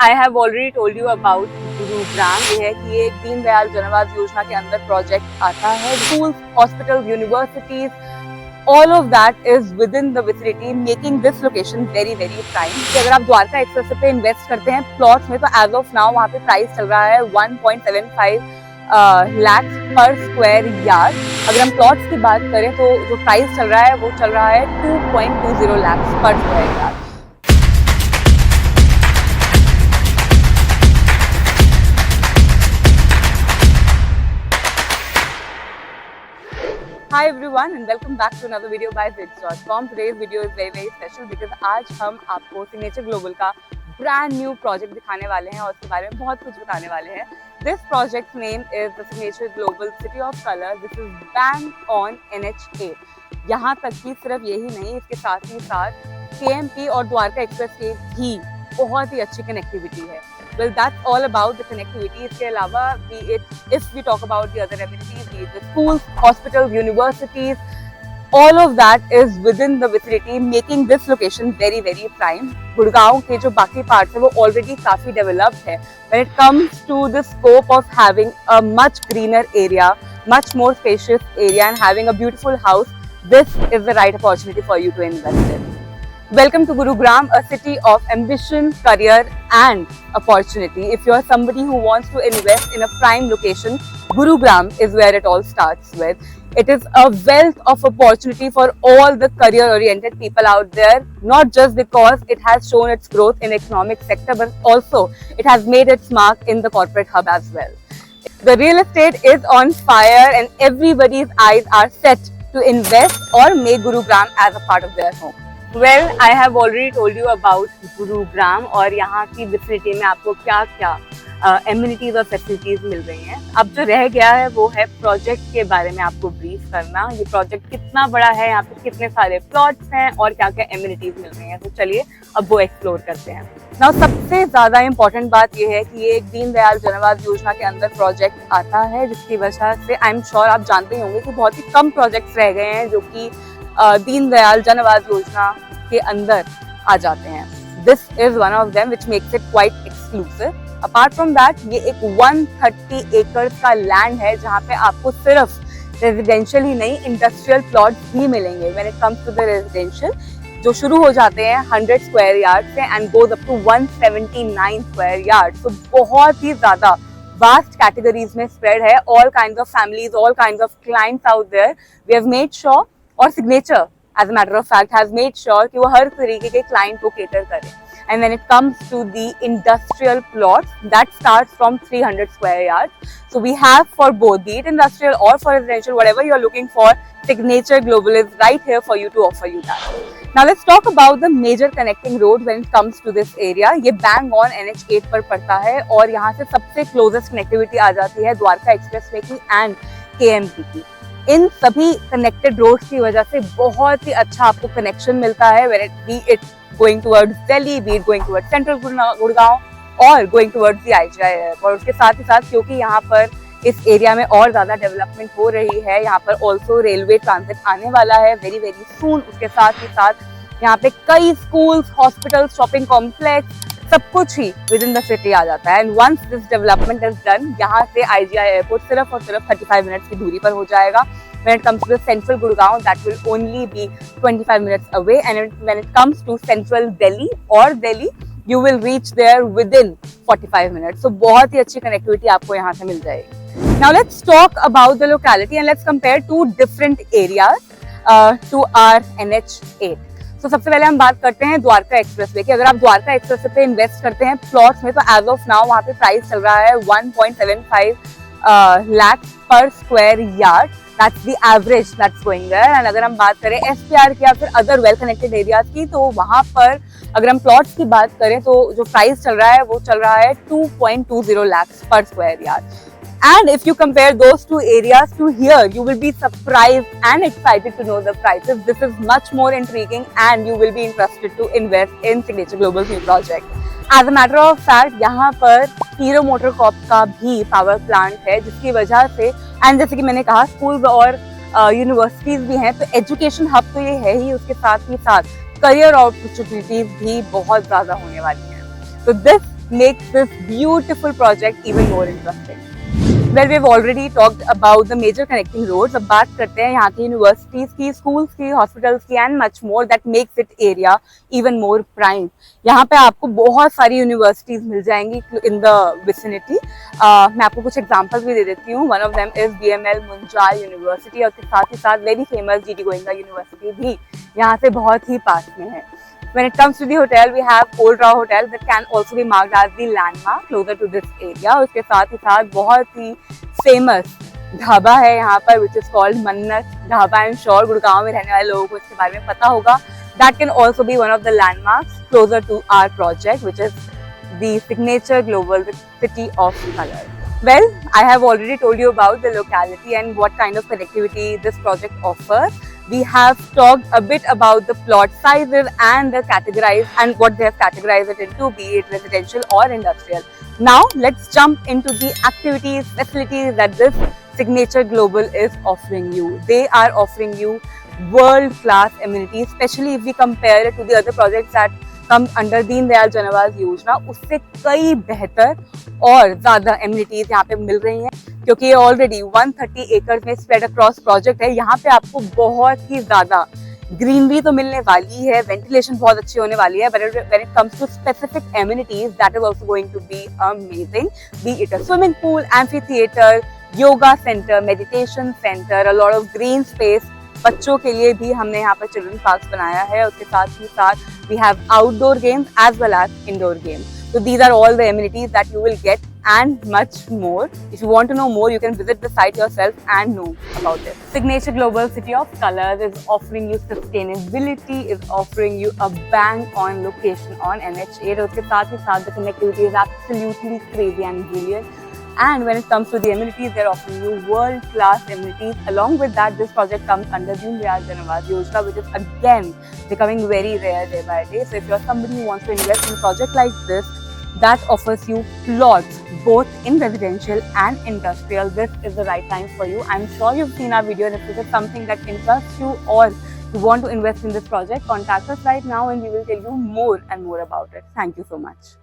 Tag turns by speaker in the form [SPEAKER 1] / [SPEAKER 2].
[SPEAKER 1] I have already told you about Gurugram. ये है कि ये दीनदयाल जन आवास योजना के अंदर प्रोजेक्ट आता है। Schools, hospital, universities, all of that is within the vicinity, making this location very prime। कि अगर आप द्वारका एक्सप्रेस पे इन्वेस्ट करते हैं प्लॉट्स में, तो एज ऑफ नाउ वहाँ पे प्राइस चल रहा है 1.75 लाख पर स्क्वायर यार्ड। अगर हम प्लॉट्स की बात करें तो जो प्राइस चल रहा है वो चल रहा है 2.20 लाख पर square yard. Hi everyone and welcome back to another video by Zits.com। Today's video is very special because आज हम आपको सिग्नेचर ग्लोबल का ब्रांड न्यू प्रोजेक्ट दिखाने वाले हैं और उसके बारे में बहुत कुछ बताने वाले हैं। This project name is the Signature Global City of Color। This is bang on NH8। यहाँ तक कि सिर्फ यही नहीं, इसके साथ ही साथ KMP और द्वारका एक्सप्रेस के भी बहुत ही अच्छी कनेक्टिविटी है। Well, that's all about the connectivity। इसके अलावा if we talk about the other amenities, be it the schools, hospitals, universities, all of that is within the vicinity, making this location very prime। Gurgaon के जो बाकी parts है वो already काफी developed है। When it comes to the scope of having a much greener area, much more spacious area and having a beautiful house, this is the right opportunity for you to invest in। Welcome to Gurugram, a city of ambition, career and opportunity। If you are somebody who wants to invest in a prime location, Gurugram is where it all starts with। It is a wealth of opportunity for all the career oriented people out there, not just because it has shown its growth in economic sector, but also it has made its mark in the corporate hub as well। The real estate is on fire and everybody's eyes are set to invest or make Gurugram as a part of their home। Well, I have already told you about Gurugram और यहाँ की vicinity में आपको क्या क्या amenities और facilities मिल रही हैं। अब जो रह गया है वो है प्रोजेक्ट के बारे में आपको ब्रीफ करना। ये प्रोजेक्ट कितना बड़ा है, यहाँ पे कितने सारे प्लॉट्स हैं और क्या क्या एमिनिटीज मिल रही हैं। तो चलिए अब वो एक्सप्लोर करते हैं। नाउ सबसे ज्यादा इम्पोर्टेंट बात ये है कि ये एक दीनदयाल जन आवास योजना के अंदर प्रोजेक्ट आता है, जिसकी वजह से आई एम श्योर आप जानते ही होंगे कि बहुत ही कम प्रोजेक्ट्स रह गए हैं जो कि दीनदयाल जन आवास योजना के अंदर आ जाते हैं। This is one of them which makes it quite exclusive. Apart from that ये एक 130 एकड़ का लैंड है जहाँ पे आपको सिर्फ रेजिडेंशियल ही नहीं, इंडस्ट्रियल प्लॉट्स भी मिलेंगे। When it comes to the residential, जो शुरू हो जाते हैं 100 स्क्वायर यार्ड से and goes up to 179 square yard. तो बहुत ही ज्यादा वास्ट कैटेगरीज में स्प्रेड है। All kinds of families, all kinds of clients out there. We have made sure, और signature as a matter of fact has made sure कि वो हर तरीके के क्लाइंट को केटर करे। And when it comes to the industrial plots, that starts from 300 square yards। So we have for both, be it industrial or for residential, whatever you are looking for, Signature Global is right here for you to offer you that। Now let's talk about the major connecting road when it comes to this area। ये bang on NH8 पर पड़ता है और यहाँ से सबसे closest connectivity आ जाती है द्वारका एक्सप्रेसवे की and KMP की। इन सभी कनेक्टेड रोड्स की वजह से बहुत ही अच्छा आपको कनेक्शन मिलता है। When it going towards Delhi, be it going towards central Gurgaon और going towards the IGI airport. और उसके साथ ही साथ क्योंकि यहाँ पर इस एरिया में और ज्यादा डेवलपमेंट हो रही है, यहाँ पर ऑल्सो रेलवे ट्रांजिट आने वाला है वेरी सून। उसके साथ ही साथ यहाँ पे कई स्कूल्स, हॉस्पिटल, शॉपिंग कॉम्प्लेक्स, सब कुछ ही विद इन द सिटी आ जाता है। And once this development is done, यहाँ से IGI एयरपोर्ट सिर्फ और सिर्फ 35 मिनट्स की दूरी पर हो जाएगा। When it comes to the central Gurgaon, that will only be 25 minutes away, and when it comes to central Delhi or Delhi, you will reach there within 45 minutes। So बहुत ही अच्छी connectivity आपको यहाँ से मिल जाएगी। Now let's talk about the locality and let's compare two different areas to our NH8। तो सबसे पहले हम बात करते हैं द्वारका एक्सप्रेसवे की। अगर आप द्वारका एक्सप्रेसवे पे इन्वेस्ट करते हैं प्लॉट्स में, तो एज ऑफ नाउ वहाँ पे प्राइस चल रहा है 1.75 लाख पर square yard. That's the average that's going there। And अगर हम बात करें SPR की या फिर अदर वेल कनेक्टेड एरियाज की, तो वहाँ पर अगर हम प्लॉट्स की बात करें तो जो प्राइस चल रहा है वो चल रहा है 2.20 lakhs per square yard। And if you compare those two areas to here, you will be surprised and excited to know the prices। This is much more intriguing and you will be interested to invest in Signature Global's new project। As a matter of fact, यहाँ पर hero motor Corp का भी power plant है, जिसकी वजह से and जैसे कि मैंने कहा स्कूल्स और यूनिवर्सिटीज भी हैं, तो एजुकेशन हब तो ये है ही, उसके साथ ही साथ करियर अपॉर्चुनिटीज भी बहुत ज्यादा होने वाली हैं। तो this makes this beautiful project even more interesting. Well, we've already talked about the major connecting roads. अब बात करते हैं यहाँ की यूनिवर्सिटीज की, स्कूल्स की, हॉस्पिटल्स की and much more that makes it area even more prime. यहाँ पे आपको बहुत सारी यूनिवर्सिटीज मिल जाएंगी इन द विसिनिटी. मैं आपको कुछ एग्जांपल्स भी दे देती हूँ. One of them is BML Munjal university और उसके साथ ही साथ very famous GT Goenka university भी यहाँ से बहुत ही पास में है. When it comes to the hotel, we have Old Rao Hotel that can also be marked as the landmark closer to this area. उसके साथ ही साथ बहुत ही famous ढाबा है यहाँ पर which is called मन्नत ढाबा. I'm sure गुड़गांव में रहने वाले लोगों को इसके बारे में पता होगा. That can also be one of the landmarks closer to our project, which is the signature global city of color. Well, I have already told you about the locality and what kind of connectivity this project offers. We have talked a bit about the plot sizes and the categorized and what they have categorized it into, be it residential or industrial. Now let's jump into the activities, facilities that this Signature Global is offering you. They are offering you world-class amenities, especially if we compare it to the other projects that come under Deen Dayal Jan Awas योजना. उससे कई बेहतर और ज़्यादा amenities यहाँ पे मिल रही हैं क्योंकि ये ऑलरेडी 130 एकड़ में स्प्रेड अक्रॉस प्रोजेक्ट है. यहाँ पे आपको बहुत ही ज्यादा ग्रीनरी तो मिलने वाली है, वेंटिलेशन बहुत अच्छी होने वाली है, but when it comes to specific amenities that is also going to be amazing. Be it a swimming pool, amphitheatre, yoga centre, meditation centre, a lot of green space. बच्चों के लिए भी हमने यहाँ पर चिल्ड्रन पार्क बनाया है. उसके साथ ही साथ we have outdoor games as well as indoor games. So these are all the amenities that you will get and much more. If you want to know more, you can visit the site yourself and know about it. Signature Global City of Colors is offering you sustainability, is offering you a bang on location on NH8. उसके साथ ही साथ the connectivity is absolutely crazy and brilliant. And when it comes to the amenities, they're offering you world-class amenities. Along with that, this project comes under Deen Dayal Jan Awas Yojana, which is again becoming very rare day by day. So if you're somebody who wants to invest in a project like this, that offers you plots both in residential and industrial, this is the right time for you. I'm sure you've seen our video, and if this is something that interests you or you want to invest in this project, contact us right now and we will tell you more and more about it. Thank you so much.